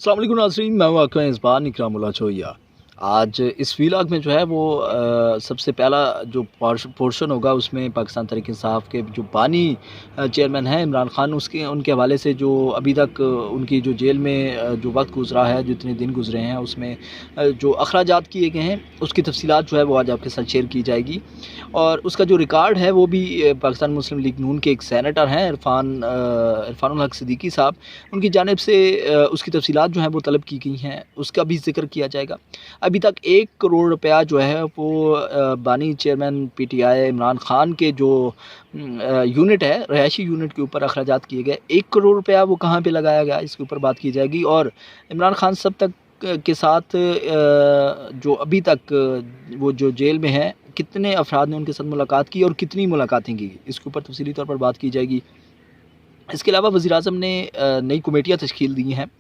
अस्सलाम वालेकुम नाज़रीन, मैं हूँ आपका मेज़बान इकरामुल्लाह चोइया। आज इस व्लॉग में जो है वो सबसे पहला जो पोर्शन होगा उसमें पाकिस्तान तहरीक-ए-इंसाफ के जो बानी चेयरमैन हैं इमरान खान, उसके उनके हवाले से जो अभी तक उनकी जो जेल में जो वक्त गुज़रा है, जितने दिन गुज़रे हैं उसमें जो अखराजात किए गए हैं उसकी तफसीलात जो है वो आज आपके साथ शेयर की जाएगी। और उसका जो रिकॉर्ड है वो भी पाकिस्तान मुस्लिम लीग नून के एक सेनेटर हैं इरफानुल हक सिद्दीकी साहब, उनकी जानिब से उसकी तफसीलात जो हैं वो तलब की गई हैं, उसका भी ज़िक्र किया जाएगा। अभी तक 1 करोड़ रुपया जो है वो बानी चेयरमैन पीटीआई इमरान खान के जो यूनिट है, रिहायशी यूनिट के ऊपर अखराजात किए गए। 1 करोड़ रुपया वो कहाँ पे लगाया गया, इसके ऊपर बात की जाएगी। और इमरान खान साहब तक के साथ जो अभी तक वो जो जेल में है, कितने अफराद ने उनके साथ मुलाकात की और कितनी मुलाकातें की, इसके ऊपर तफसीली तौर पर बात की जाएगी। इसके अलावा वज़ीर-ए-आज़म ने नई कमेटियाँ तश्कील दी हैं।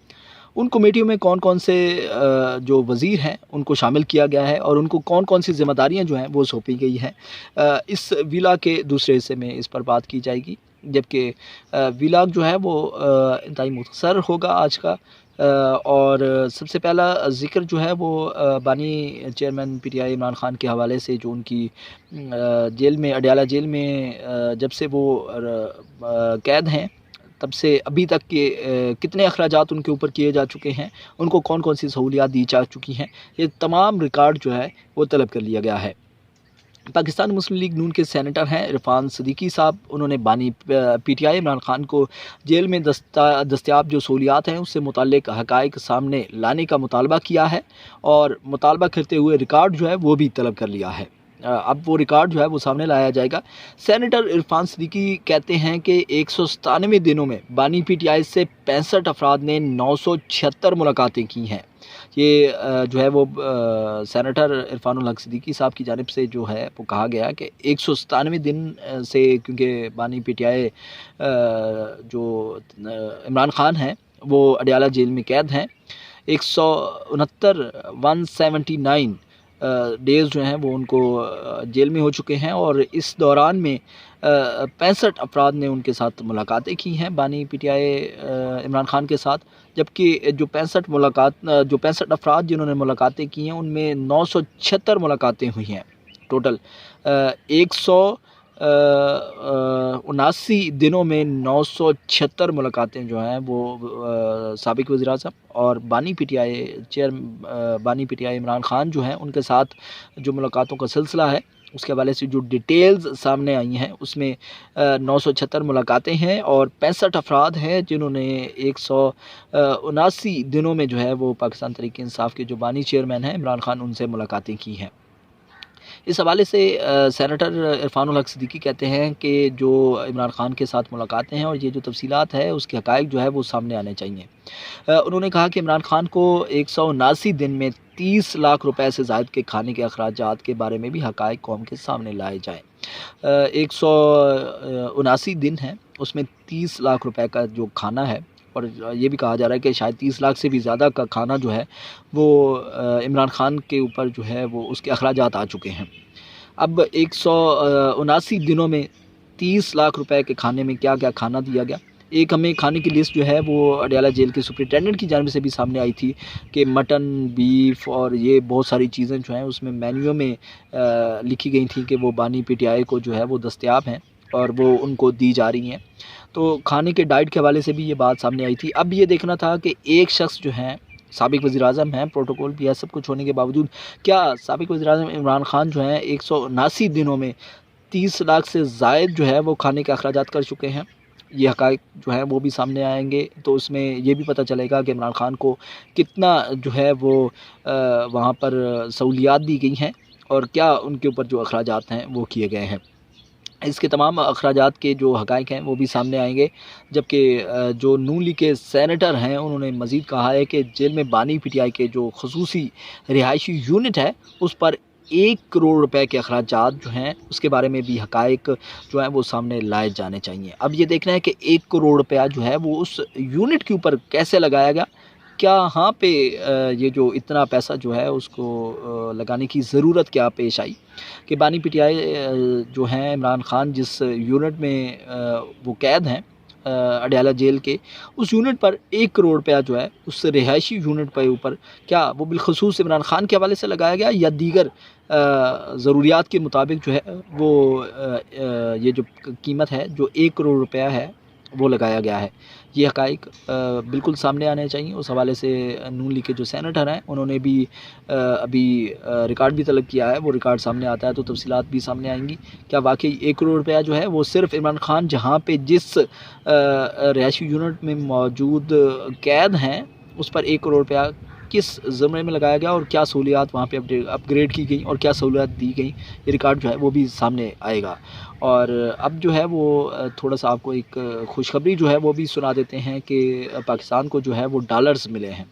उन कमेटियों में कौन-कौन से जो वज़ीर हैं उनको शामिल किया गया है और उनको कौन-कौन सी ज़िम्मेदारियाँ जो हैं वो सौंपी गई हैं। इस विला के दूसरे हिस्से में इस पर बात की जाएगी। जबकि व्लॉग जो है वो इंतहाई मुख्तसर होगा आज का। और सबसे पहला ज़िक्र जो है वो बानी चेयरमैन पीटीआई इमरान खान के हवाले से जो उनकी जेल में, अडयाला जेल में जब से वो कैद हैं तब से अभी तक के कितने अखराजात उनके ऊपर किए जा चुके हैं, उनको कौन-कौन सी सहूलियात दी जा चुकी हैं, ये तमाम रिकॉर्ड जो है वो तलब कर लिया गया है। पाकिस्तान मुस्लिम लीग नून के सेनेटर हैं इरफान सिद्दीकी साहब, उन्होंने बानी पीटीआई इमरान खान को जेल में दस्तयाब जो सहूलियात हैं उससे मुतल्लिक हक़ाइक़ सामने लाने का मुतालबा किया है और मुतालबा करते हुए रिकॉर्ड जो है वो भी तलब कर लिया है। अब वो रिकॉर्ड जो है वो सामने लाया जाएगा। सेनेटर इरफान सिद्दीकी कहते हैं कि 197 दिनों में बानी पीटीआई से 65 अफराद ने 976 मुलाकातें की हैं। ये जो है वो सेनेटर इरफानुल हक सिद्दीकी साहब की जानिब से जो है वो कहा गया कि 197 दिन से, क्योंकि बानी पीटीआई जो इमरान खान हैं वो अडयाला जेल में कैद हैं। 169 179 डेज़ जो हैं वो उनको जेल में हो चुके हैं और इस दौरान में 65 अफराद ने उनके साथ मुलाकातें की हैं बानी पीटीआई इमरान खान के साथ। जबकि जो 65 अफराद जिन्होंने मुलाकातें की हैं उनमें 976 मुलाकातें हुई हैं टोटल। 179 दिनों में 976 मुलाकातें जो हैं वो साबिक़ वज़ीर-ए-आज़म और बानी पीटीआई इमरान खान जो हैं उनके साथ जो मुलाकातों का सिलसिला है उसके हवाले से जो डिटेल्स सामने आई हैं उसमें 976 मुलाकातें हैं और 65 अफराद हैं जिन्होंने 179 दिनों में जो है वो पाकिस्तान तहरीक-ए-इंसाफ के जो बानी चेयरमैन हैं इमरान खान, उनसे मुलाकातें की हैं। इस हवाले से सेनेटर इरफानुल हक सिद्दीकी कहते हैं कि जो इमरान खान के साथ मुलाकातें हैं और ये जो तफसीलात है उसके हक़ाइक़ जो है वो सामने आने चाहिए। उन्होंने कहा कि इमरान खान को 179 दिन में 30 लाख रुपए से ज़ायद के खाने के अखराजात के बारे में भी हक़ाइक़ कौम के सामने लाए जाएँ। 179 दिन हैं, उसमें 30 लाख रुपए का जो खाना है और ये भी कहा जा रहा है कि शायद 30 लाख से भी ज़्यादा का खाना जो है वो इमरान खान के ऊपर जो है वो उसके अखराजात आ चुके हैं। अब 179 दिनों में 30 लाख रुपए के खाने में क्या-क्या खाना दिया गया। एक हमें खाने की लिस्ट जो है वो अडयाला जेल के सुपरिटेंडेंट की जानिब से भी सामने आई थी कि मटन, बीफ और ये बहुत सारी चीज़ें जो हैं उसमें मेन्यू में लिखी गई थी कि वो बानी पीटीआई को जो है वो दस्तयाब हैं और वो उनको दी जा रही हैं। तो खाने के डाइट के हवाले से भी ये बात सामने आई थी। अब ये देखना था कि एक शख्स जो है साबिक़ वज़ीर-ए-आज़म हैं, प्रोटोकॉल भी है, सब कुछ होने के बावजूद क्या साबिक़ वज़ीर-ए-आज़म इमरान खान जो हैं 179 दिनों में 30 लाख से ज़ायद जो है वो खाने के अखराजात कर चुके हैं। ये हक़ाइक़ जो हैं वो भी सामने आएँगे तो उसमें ये भी पता चलेगा कि इमरान खान को कितना जो है वो वहाँ पर सहूलियात दी गई हैं और क्या उनके ऊपर जो अखराजात हैं वो किए गए हैं। इसके तमाम अखराजात के जो हक़ाइक़ हैं वो भी सामने आएँगे। जबकि जो नून लीग के सेनेटर हैं उन्होंने मज़ीद कहा है कि जेल में बानी पीटीआई के जो ख़ुसूसी रिहायशी यूनिट है उस पर 1 करोड़ रुपए के अखराजात जो हैं उसके बारे में भी हक़ाइक़ जो हैं वो सामने लाए जाने चाहिए। अब ये देखना है कि 1 करोड़ रुपया जो है वो उस यूनिट के ऊपर कैसे लगाया गया? क्या यहाँ पे ये जो इतना पैसा जो है उसको लगाने की ज़रूरत क्या पेश आई कि बानी पीटीआई जो हैं इमरान खान जिस यूनिट में वो कैद हैं अडयाला जेल के, उस यूनिट पर 1 करोड़ रुपया जो है उस रिहायशी यूनिट पे ऊपर क्या वो बिलखसूस इमरान खान के हवाले से लगाया गया या दीगर ज़रूरियात के मुताबिक जो है वो ये जो कीमत है जो 1 करोड़ रुपया है वो लगाया गया है। ये हक़ाइक़ बिल्कुल सामने आने चाहिए। उस हवाले से नून लीग के जो सेनेटर हैं उन्होंने भी अभी रिकॉर्ड भी तलब किया है। वो रिकॉर्ड सामने आता है तो तफ़सीलात भी सामने आएंगी। क्या वाकई 1 करोड़ रुपया जो है वो सिर्फ़ इमरान खान जहाँ पे जिस रिहायशी यूनिट में मौजूद कैद हैं उस पर 1 करोड़ रुपया किस ज़मरे में लगाया गया और क्या सहूलियात वहाँ पे अपग्रेड की गई और क्या सहूलियात दी गई, ये रिकॉर्ड जो है वो भी सामने आएगा। और अब जो है वो थोड़ा-सा आपको एक खुशखबरी जो है वो भी सुना देते हैं कि पाकिस्तान को जो है वो डॉलर्स मिले हैं।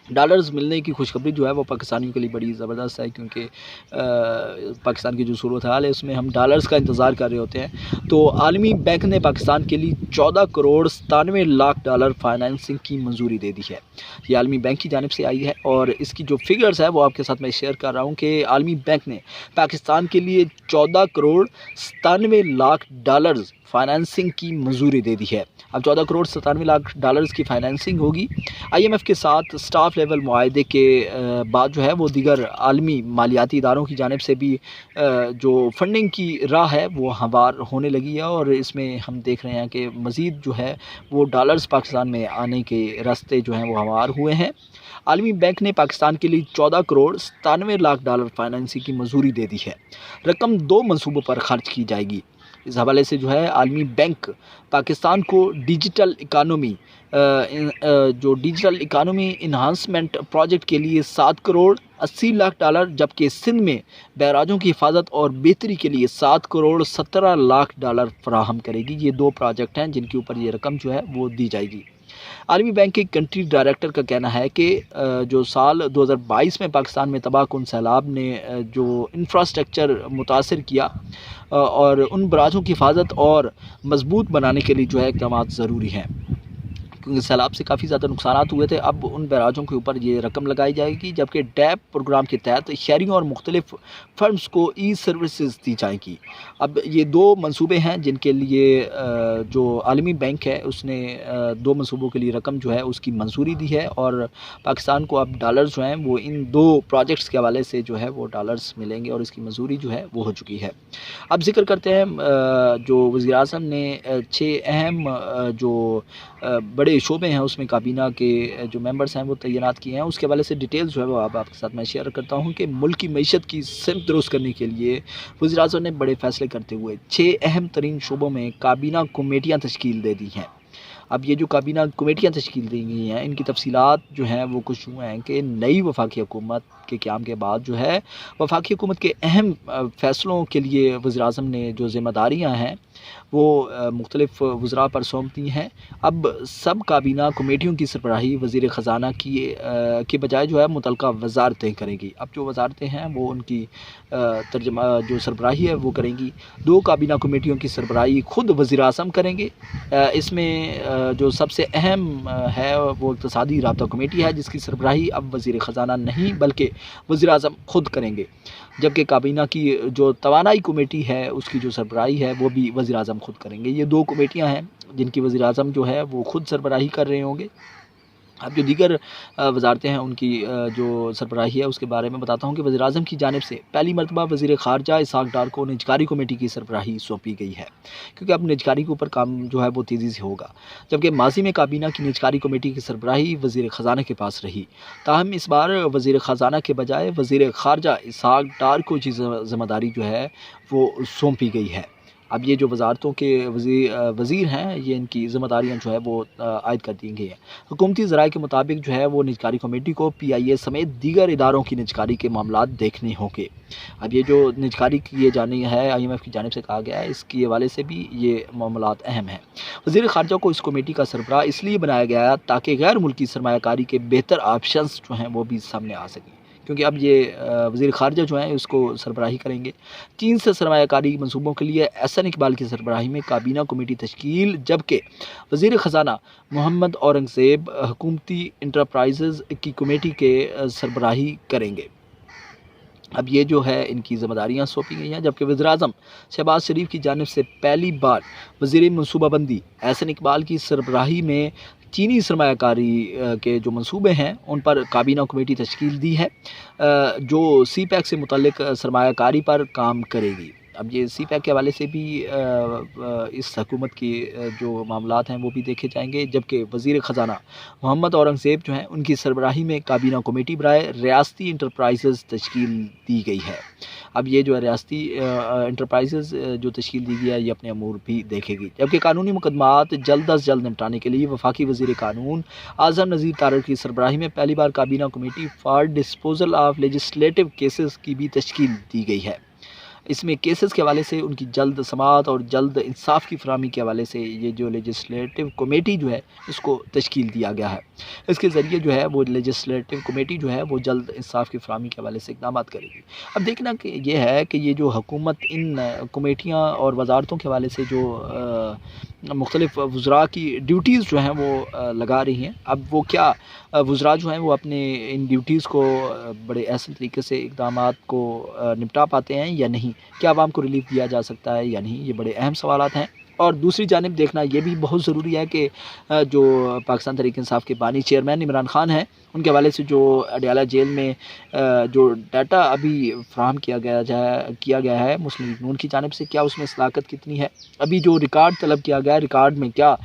डॉलर्स मिलने की खुशखबरी जो है वो पाकिस्तानियों के लिए बड़ी ज़बरदस्त है, क्योंकि पाकिस्तान की जो सूरत हाल है उसमें हम डॉलर्स का इंतज़ार कर रहे होते हैं। तो आलमी बैंक ने पाकिस्तान के लिए 14 करोड़ 97 लाख डॉलर फाइनेंसिंग की मंजूरी दे दी है। ये आलमी बैंक की जानिब से आई है और इसकी जो फिगर्स है वो आपके साथ मैं शेयर कर रहा हूँ कि आलमी बैंक ने पाकिस्तान के लिए 14 करोड़ 97 लाख डॉलर्स फाइनेंसिंग की मंजूरी दे दी है। अब 14 करोड़ 97 लाख डॉलर्स की फाइनेंसिंग होगी। IMF के साथ स्टाफ लेवल मुआहदे के बाद जो है वो दीगर आलमी मालियाती इदारों की जानिब से भी जो फंडिंग की राह है वो हमवार होने लगी है और इसमें हम देख रहे हैं कि मज़ीद जो है वो डॉलर्स पाकिस्तान में आने के रास्ते जो हैं वो हमवार हुए हैं। आलमी बैंक ने पाकिस्तान के लिए 14 करोड़ 97 लाख डॉलर फाइनेंसिंग की मंजूरी दे दी है। रकम 2 मंसूबों पर खर्च की जाएगी। इस हवाले से जो है आलमी बैंक पाकिस्तान को डिजिटल इकानमी जो डिजिटल इकानमी इन्हांसमेंट प्रोजेक्ट के लिए 7 करोड़ 80 लाख डॉलर, जबकि सिंध में बैराजों की हिफाजत और बेहतरी के लिए 7 करोड़ 17 लाख डॉलर फराहम करेगी। ये 2 प्रोजेक्ट हैं जिनके ऊपर ये रकम जो है वो दी जाएगी। आलमी बैंक के कंट्री डायरेक्टर का कहना है कि जो साल 2022 में पाकिस्तान में तबाहकुन सैलाब ने जो इंफ्रास्ट्रक्चर मुतासर किया और उन बराजों की हिफाजत और मजबूत बनाने के लिए जो है इक़दामात ज़रूरी हैं, क्योंकि सैलाब से काफ़ी ज़्यादा नुकसान हुए थे। अब उन बैराजों के ऊपर ये रकम लगाई जाएगी, जबकि डैप प्रोग्राम के तहत शहरियों और मुख्तलिफ फर्म्स को ई सर्विसेज दी जाएंगी। अब ये 2 मंसूबे हैं जिनके लिए जो आलमी बैंक है उसने 2 मंसूबों के लिए रकम जो है उसकी मंजूरी दी है और पाकिस्तान को अब डॉलर्स जो हैं वो इन 2 प्रोजेक्ट्स के हवाले से जो है वो डॉलर्स मिलेंगे और इसकी मंजूरी जो है वो हो चुकी है। अब जिक्र करते हैं जो वज़ीर-ए-आज़म ने 6 अहम जो बड़े शोबे हैं उसमें काबीना के जो मेंबर्स हैं वो तैनात किए हैं। उसके हवाले से डिटेल्स जो है वो आपके साथ मैं शेयर करता हूँ कि मुल्क की मईशत की सिमत दुरुस्त करने के लिए वज़ीर-ए-आज़म ने बड़े फ़ैसले करते हुए 6 अहम तरीन शोबों में काबीना कमेटियाँ तश्कील दे दी हैं। अब ये जो काबीना कमेटियाँ तश्कील दी गई हैं इनकी तफसीलात जो हैं वो कुछ यूँ हैं कि नई वफाकी हुकूमत के क़याम के बाद जो है वफाकी हुकूमत के अहम फ़ैसलों के लिए वज़ीर-ए-आज़म ने जो ज़िम्मेदारियाँ हैं वो मुख्तलिफ़ वज़रा पर सौंप दी हैं। अब सब काबीना कमेटियों की सरबराही वज़ीर ख़ज़ाना की के बजाय जो है मुतल्लिक़ा वज़ारतें करेंगी। अब जो वज़ारतें हैं वो उनकी तर्जमा जो सरबराही है वो करेंगी। 2 काबीना कमेटियों की सरबराही ख़ुद वज़ीर-ए-आज़म करेंगे। इसमें जो सबसे अहम है वो इक़्तिसादी राब्ता कमेटी है जिसकी सरबराही अब वज़ीर ख़ज़ाना नहीं बल्कि वज़ीर-ए-आज़म ख़ुद करेंगे, जबकि काबीना की जो तवानाई कमेटी है उसकी जो सरबराही है वो भी वज़ीर-ए-आज़म ख़ुद करेंगे। ये 2 कमेटियाँ हैं जिनकी वज़ीर-ए-आज़म जो है वो ख़ुद सरबराही कर रहे होंगे। अब जो दीगर वज़ारतें हैं उनकी जो सरबराही है उसके बारे में बताता हूँ कि वज़ीर-ए-आज़म की जानिब से पहली मरतबा वज़ीर ख़ारजा इसहाक़ डार को निजकारी कमेटी की सरबराही सौंपी गई है, क्योंकि अब निजकारी के ऊपर काम जो है वो तेज़ी से होगा, जबकि माज़ी में काबीना की निजकारी कमेटी की सरबराही वज़ीर ख़ज़ाना के पास रही। ताहम इस बार वज़ीर ख़ज़ाना के बजाय वज़ीर ख़ारजा इसहाक़ डार को ये ज़िम्मेदारी जो है वो सौंपी गई है। अब ये जो वज़ारतों के वज़ीर हैं ये इनकी ज़िम्मेदारियाँ जो है वो आयद कर दी गई हैं। हुकूमती ज़राए के मुताबिक जो है वो निजकारी कमेटी को PIA समेत दीगर इदारों की निजकारी के मामलात देखने होंगे। अब ये जो निजकारी किए जाने है IMF की जानिब से कहा गया है इसके हवाले से भी ये मामलात अहम हैं। वज़ीर ख़ारजा को इस कमेटी का सरबराह इसलिए बनाया गया है ताकि गैर मुल्की सरमायाकारी के बेहतर ऑप्शंस जो हैं वो भी सामने आ सकें, क्योंकि अब ये वज़ीर ख़ारजा जो हैं उसको सरबराही करेंगे। चीन से सरमायाकारी मंसूबों के लिए एहसन इकबाल की सरबराही में काबीना कमेटी तश्कील, जबकि वज़ीर ख़ज़ाना मोहम्मद औरंगज़ेब हुकूमती इंटरप्राइजेज़ की कमेटी के सरबराही करेंगे। अब ये जो है इनकी ज़िम्मेदारियाँ सौंपी गई हैं, जबकि वज़ीर-ए-आज़म शहबाज शरीफ की जानिब से पहली बार वज़ीर मनसूबाबंदी एहसन इकबाल की सरबराही में चीनी सरमायाकारी के जो मंसूबे हैं उन पर काबीना कमेटी तश्कील दी है, जो सी पैक से मुतल्लिक सरमायाकारी पर काम करेगी। अब ये सी पैक के हवाले से भी इस हुकूमत की जो मामलात हैं वो भी देखे जाएंगे, जबकि वज़ीर ख़जाना मोहम्मद औरंगज़ेब जो हैं उनकी सरबराही में काबीना कमेटी बराए रियासती इंटरप्राइजेज़ तश्कील दी गई है। अब ये जो है रियासती इंटरप्राइजेज़ जो तश्कील दी गई है ये अपने अमूर भी देखेगी, जबकि कानूनी मुकदमात जल्द अज़ जल्द निपटाने के लिए वफाकी वज़ीर कानून आज़म नज़ीर तारड़ की सरबराही में पहली बार काबीना committee for disposal of legislative cases की भी तश्कील दी गई है। इसमें केसेस के हवाले से उनकी जल्द समाअत और जल्द इंसाफ की फराहमी के हवाले से ये जो लेजिस्लेटिव कमेटी जो है इसको तश्कील दिया गया है। इसके ज़रिए जो है वो लेजिस्लेटिव कमेटी जो है वो जल्द इंसाफ की फराहमी के हवाले से इक़दामात करेगी। अब देखना कि ये है कि ये जो हुकूमत इन कमेटियाँ और वज़ारतों के हवाले से जो मुख्तलिफ़ वज़रा की ड्यूटीज़ जो हैं वो लगा रही हैं, अब वो क्या वज़रा जो हैं वो अपने इन ड्यूटीज़ को बड़े अहसन तरीके से इक़दामात को निपटा पाते हैं या नहीं? क्या आवाम को रिलीफ़ दिया जा सकता है या नहीं? ये बड़े अहम सवालात हैं। और दूसरी जानिब देखना ये भी बहुत ज़रूरी है कि जो पाकिस्तान तहरीक-ए-इंसाफ के बानी चेयरमैन इमरान खान हैं, उनके हवाले से जो अडयाला जेल में जो डाटा अभी फ़राहम किया गया है मुस्लिम लीग नून की जानिब से, क्या उसमें सदाकत कितनी है? अभी जो रिकॉर्ड तलब किया गया है, रिकॉर्ड में क्या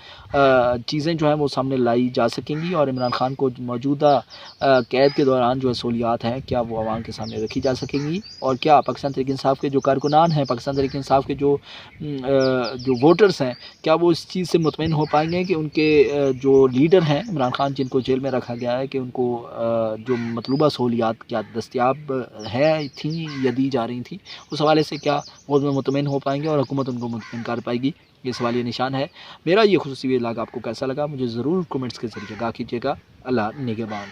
चीज़ें जो हैं वो सामने लाई जा सकेंगी और इमरान खान को मौजूदा कैद के दौरान जो सहूलियात हैं क्या वो अवाम के सामने रखी जा सकेंगी? और क्या पाकिस्तान तहरीक-ए-इंसाफ के जो कारकुनान हैं, पाकिस्तान तहरीक-ए-इंसाफ के जो वोटर्स हैं, क्या वो इस चीज़ से मुतमईन हो पाएँगे कि उनके जो लीडर हैं इमरान खान, जिनको जेल में रखा गया है, कि उनको जो मतलूबा सहूलियात क्या दस्तयाब है थी या दी जा रही थी, उस हवाले से क्या वो मुतमईन हो पाएँगे और हुकूमत उनको मुतमईन कर पाएगी? ये सवालिया निशान है। मेरा ये खुसूसी व्लॉग आपको कैसा लगा मुझे ज़रूर कमेंट्स के ज़रिए आगाह कीजिएगा। अल्लाह निगहबान।